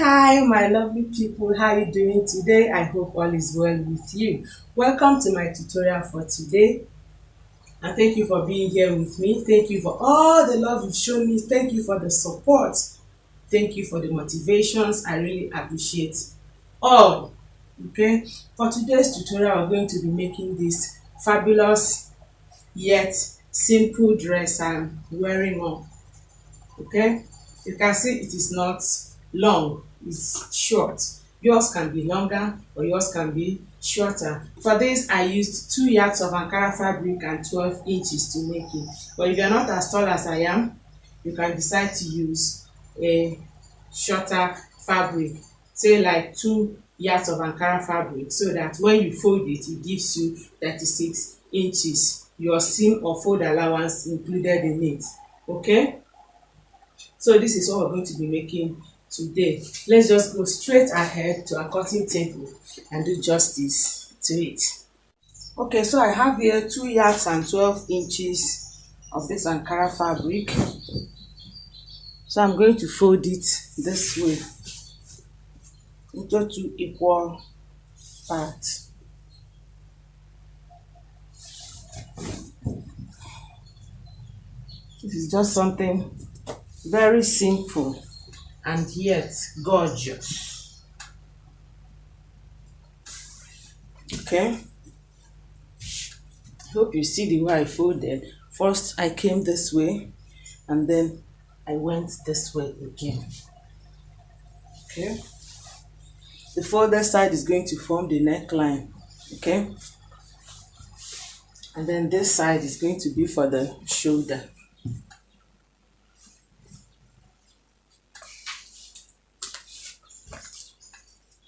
Hi, my lovely people. How are you doing today? I hope all is well with you. Welcome to my tutorial for today. And thank you for being here with me. Thank you for all the love you've shown me. Thank you for the support. Thank you for the motivations. I really appreciate all. Okay. For today's tutorial, we're going to be making this fabulous yet simple dress I'm wearing on. Okay, you can see it is not long, it's short. Yours can be longer or yours can be shorter. For this I used 2 yards of Ankara fabric and 12 inches to make it. But if you're not as tall as I am, you can decide to use a shorter fabric, say like 2 yards of Ankara fabric, so that when you fold it, it gives you 36 inches, your seam or fold allowance included in it. Okay, so this is what we're going to be making today. Let's just go straight ahead to our cutting table and do justice to it. Okay, so I have here 2 yards and 12 inches of this Ankara fabric. So I'm going to fold it this way into 2 equal parts. This is just something very simple and yet gorgeous. Okay, hope you see the way I folded. First I came this way and then I went this way again. Okay, the folded side is going to form the neckline. Okay, and then this side is going to be for the shoulder.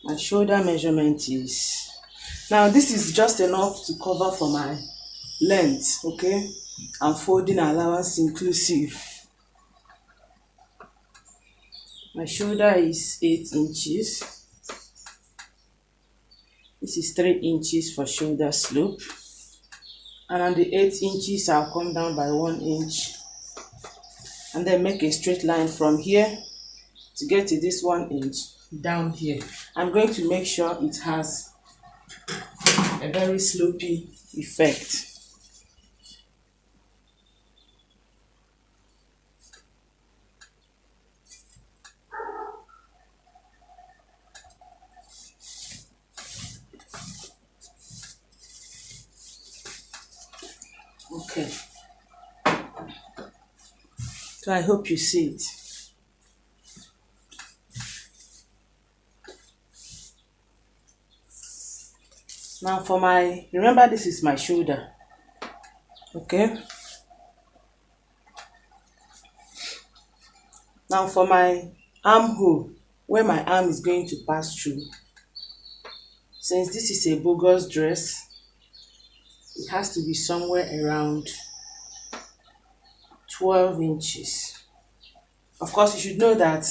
My shoulder measurement is, now this is just enough to cover for my length. Okay, and folding allowance inclusive. My shoulder is 8 inches. This is 3 inches for shoulder slope, and on the 8 inches I'll come down by 1 inch and then make a straight line from here to get to this 1 inch down here. I'm going to make sure it has a very slopey effect. Okay, so I hope you see it. Now for my, remember this is my shoulder. Okay, now for my armhole, where my arm is going to pass through, since this is a bogus dress, it has to be somewhere around 12 inches. Of course, you should know that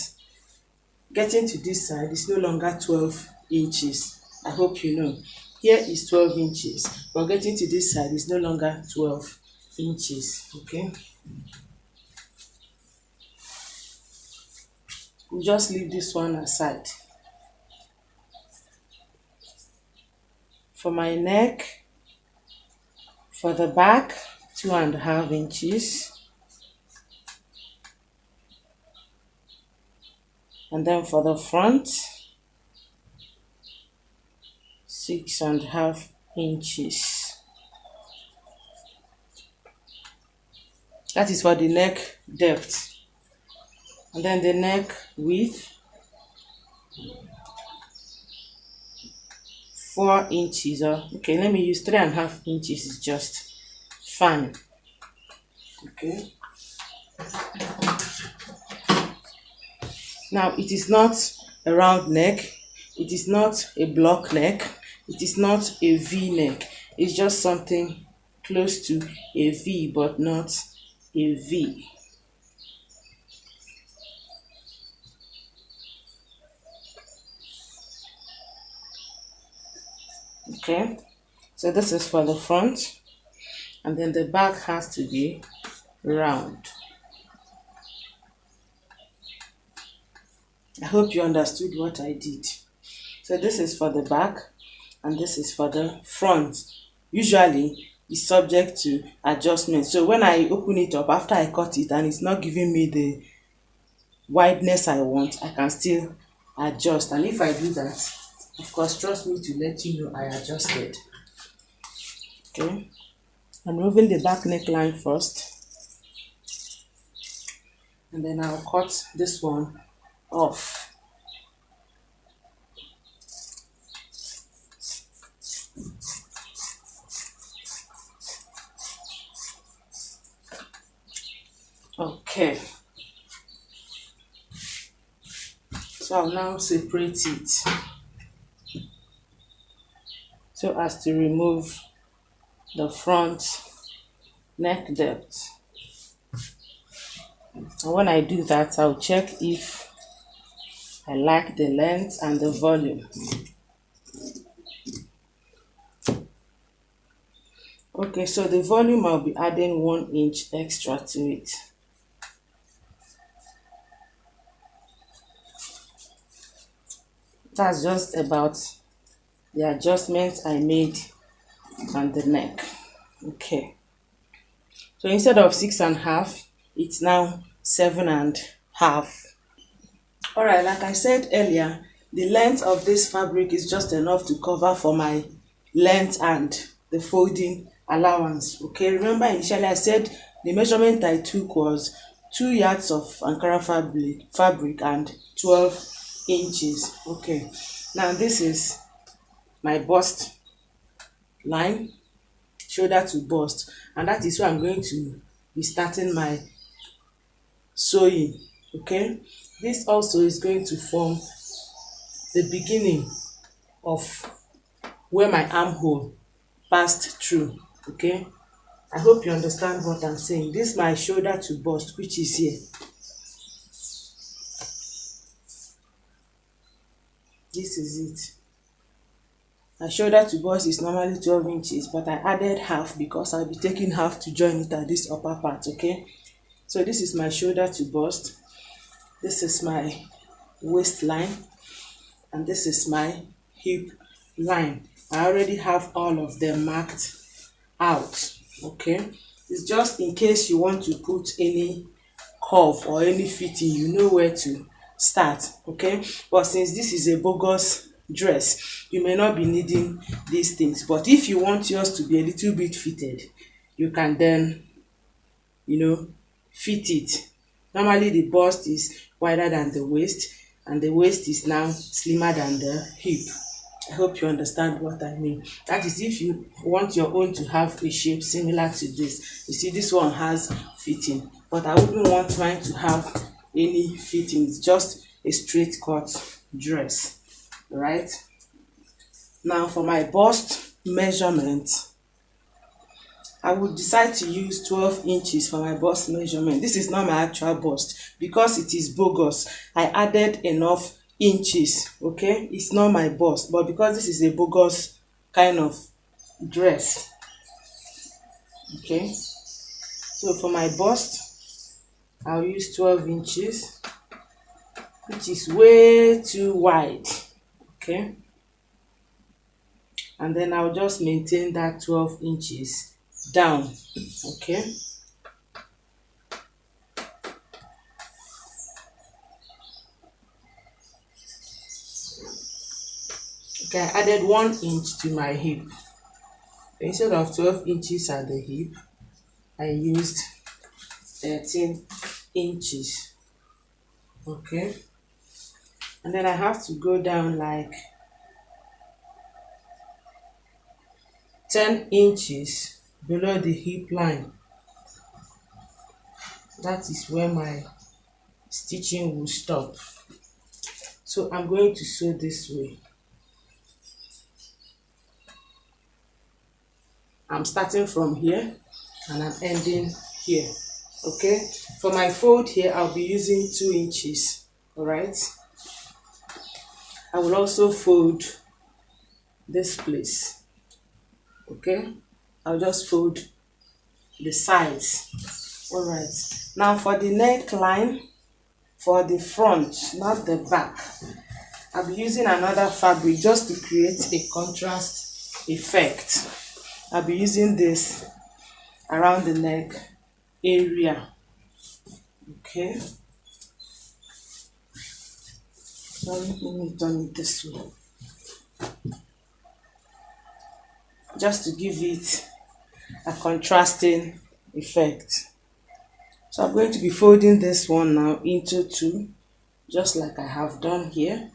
getting to this side is no longer 12 inches. I hope you know. Here is 12 inches, but getting to this side is no longer 12 inches. Okay, we'll just leave this one aside. For my neck, for the back, 2.5 inches. And then for the front, 6.5 inches. That is for the neck depth. And then the neck width, 4 inches. Okay, let me use 3.5 inches, is just fine. Okay, now it is not a round neck, it is not a block neck, it is not a V neck. It's just something close to a V but not a V. Okay, so this is for the front, and then the back has to be round. I hope you understood what I did. So this is for the back and this is for the front. Usually it's subject to adjustment. So when I open it up after I cut it and it's not giving me the wideness I want, I can still adjust. And if I do that, of course, trust me to let you know I adjusted. Okay, I'm removing the back neckline first, and then I'll cut this one off. Okay, so I'll now separate it so as to remove the front neck depth. And when I do that, I'll check if I like the length and the volume. Okay, so the volume, I'll be adding 1 inch extra to it. That's just about the adjustment I made on the neck. Okay, so instead of 6.5, it's now 7.5. All right, like I said earlier, the length of this fabric is just enough to cover for my length and the folding allowance. Okay, remember initially I said the measurement I took was 2 yards of Ankara fabric and 12 inches. Okay, now this is my bust line, shoulder to bust, and that is where I'm going to be starting my sewing. Okay, this also is going to form the beginning of where my armhole passed through. Okay, I hope you understand what I'm saying. This is my shoulder to bust, which is here. This is it. My shoulder to bust is normally 12 inches, but I added half because I'll be taking half to join it at this upper part. Okay, so this is my shoulder to bust, this is my waistline, and this is my hip line. I already have all of them marked out. Okay, it's just in case you want to put any curve or any fitting, you know where to start. Okay, but since this is a bogus dress, you may not be needing these things, but if you want yours to be a little bit fitted, you can then fit it. Normally the bust is wider than the waist and the waist is now slimmer than the hip. I hope you understand what I mean. That is if you want your own to have a shape similar to this. You see, this one has fitting, but I wouldn't want mine to have any fitting. It's just a straight cut dress, right? Now for my bust measurement, I would decide to use 12 inches for my bust measurement. This is not my actual bust because it is bogus. I added enough inches. Okay, it's not my bust, but because this is a bogus kind of dress. Okay, so for my bust, I'll use 12 inches, which is way too wide. Okay, and then I'll just maintain that 12 inches down. Okay, I added 1 inch to my hip. Instead of 12 inches at the hip, I used 13 inches. Okay, and then I have to go down like 10 inches below the hip line. That is where my stitching will stop. So I'm going to sew this way. I'm starting from here and I'm ending here. Okay, for my fold here, I'll be using 2 inches. All right, I will also fold this place. Okay, I'll just fold the sides. All right, now for the neckline, for the front, not the back. I'll be using another fabric just to create a contrast effect. I'll be using this around the neck area. Okay. Sorry, let me turn it this way. Just to give it a contrasting effect. So I'm going to be folding this one now into two, just like I have done here.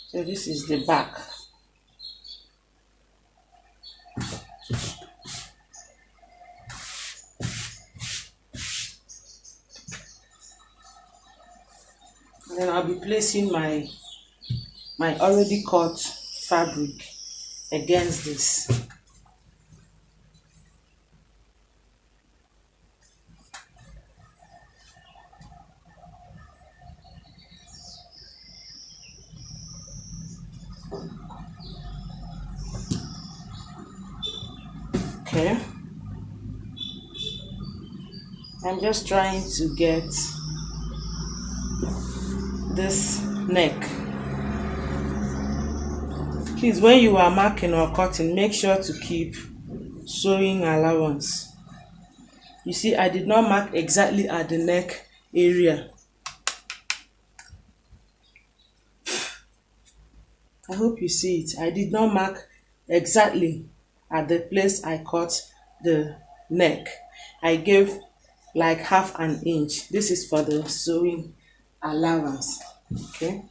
So this is the back. And then I'll be placing my already cut fabric against this. Okay. I'm just trying to get this neck. Please, when you are marking or cutting, make sure to keep sewing allowance. You see, I did not mark exactly at the neck area. I hope you see it. I did not mark exactly at the place I cut the neck. I gave like half an inch. This is for the sewing allowance. Okay.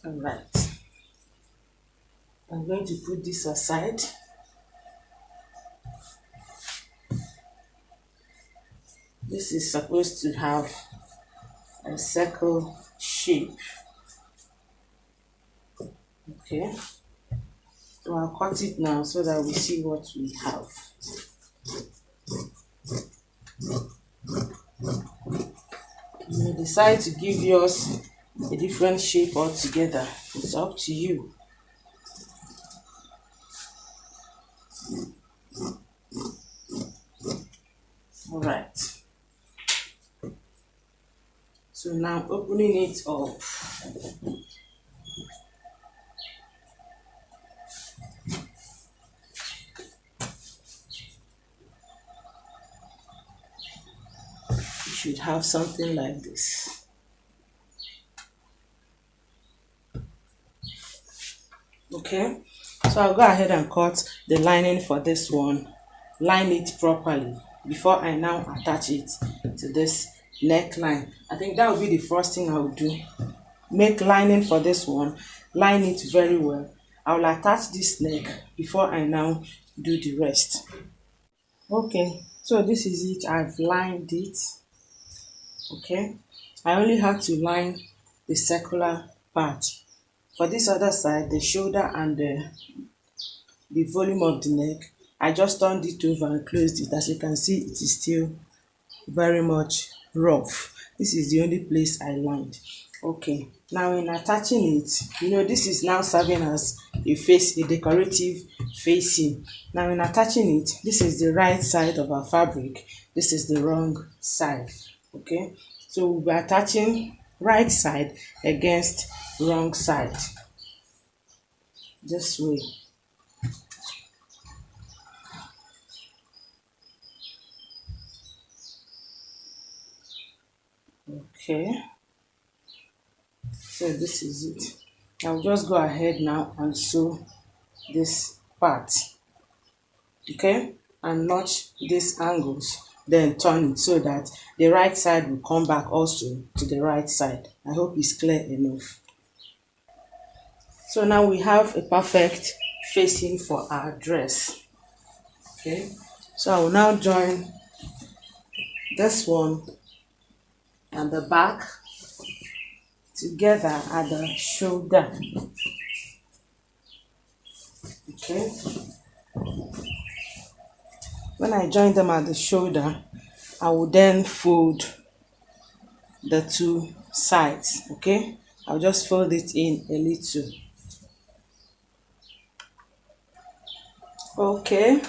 All right. I'm going to put this aside. This is supposed to have a circle shape. Okay. So I'll cut it now so that we see what we have. You may decide to give yours a different shape altogether. It's up to you. All right. So now opening it up. You should have something like this. Okay, so I'll go ahead and cut the lining for this one. Line it properly before I now attach it to this neckline. I think that will be the first thing I will do. Make lining for this one, line it very well. I will attach this neck before I now do the rest. Okay, so this is it. I've lined it. Okay, I only have to line the circular part. For this other side, the shoulder and the volume of the neck, I just turned it over and closed it. As you can see, it is still very much rough. This is the only place I lined. Okay, now in attaching it, this is now serving as a decorative facing. Now in attaching it, this is the right side of our fabric, this is the wrong side. Okay, so we'll be attaching right side against wrong side, this way. Okay, so this is it. I'll just go ahead now and sew this part, okay, and notch these angles, then turn it so that the right side will come back also to the right side. I hope it's clear enough. So now we have a perfect facing for our dress. Okay, so I will now join this one and the back together at the shoulder. Okay, when I join them at the shoulder, I will then fold the two sides. Okay, I'll just fold it in a little. Okay,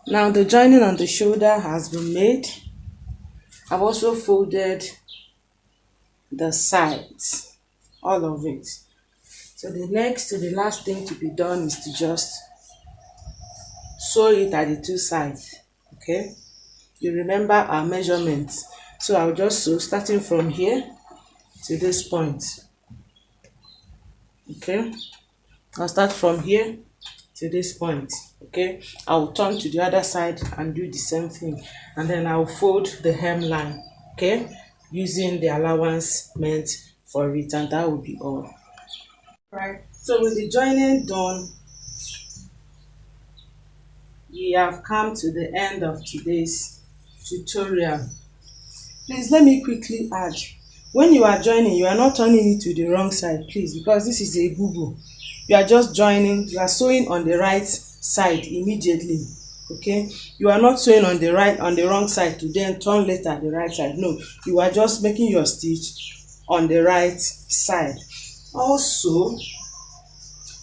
now the joining on the shoulder has been made. I've also folded the sides, all of it. So the next to the last thing to be done is to just sew it at the two sides. Okay, you remember our measurements, so I'll just sew starting from here to this point. Okay, I'll start from here to this point. Okay, I'll turn to the other side and do the same thing, and then I'll fold the hemline, okay, using the allowance meant for it, and that will be all. Right, so with the joining done, we have come to the end of today's tutorial. Please let me quickly add, when you are joining, you are not turning it to the wrong side, please, because this is a bubu. You are just joining, you are sewing on the right side immediately. Okay, you are not sewing on the wrong side to then turn later the right side. No, you are just making your stitch on the right side. Also,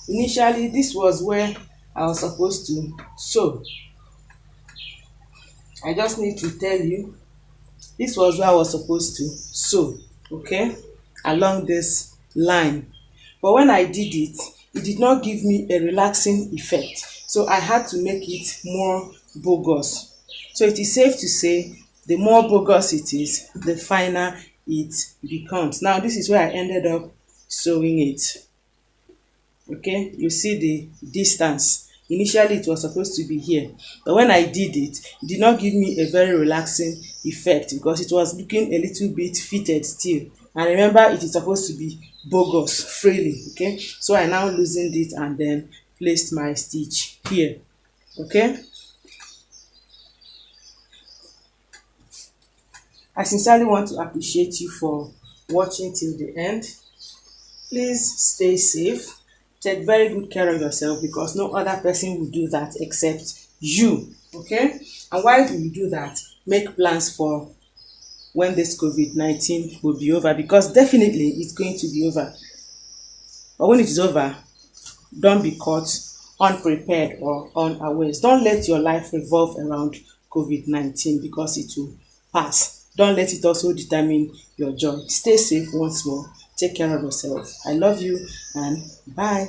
initially this was where I was supposed to sew. I just need to tell you, this was where I was supposed to sew, okay, along this line. But when I did it, it did not give me a relaxing effect, so I had to make it more bogus. So it is safe to say the more bogus it is, the finer it becomes. Now this is where I ended up sewing it. Okay, you see the distance. Initially it was supposed to be here, but when I did it, it did not give me a very relaxing effect because it was looking a little bit fitted still. And remember, it is supposed to be bogus freely. Okay, so I now loosened it and then placed my stitch here. Okay, I sincerely want to appreciate you for watching till the end. Please stay safe. Take very good care of yourself, because no other person will do that except you. Okay, and why do you do that? Make plans for when this COVID-19 will be over, because definitely it's going to be over. But when it is over, don't be caught unprepared or unawares. Don't let your life revolve around COVID-19, because it will pass. Don't let it also determine your joy. Stay safe once more. Take care of yourself. I love you, and bye.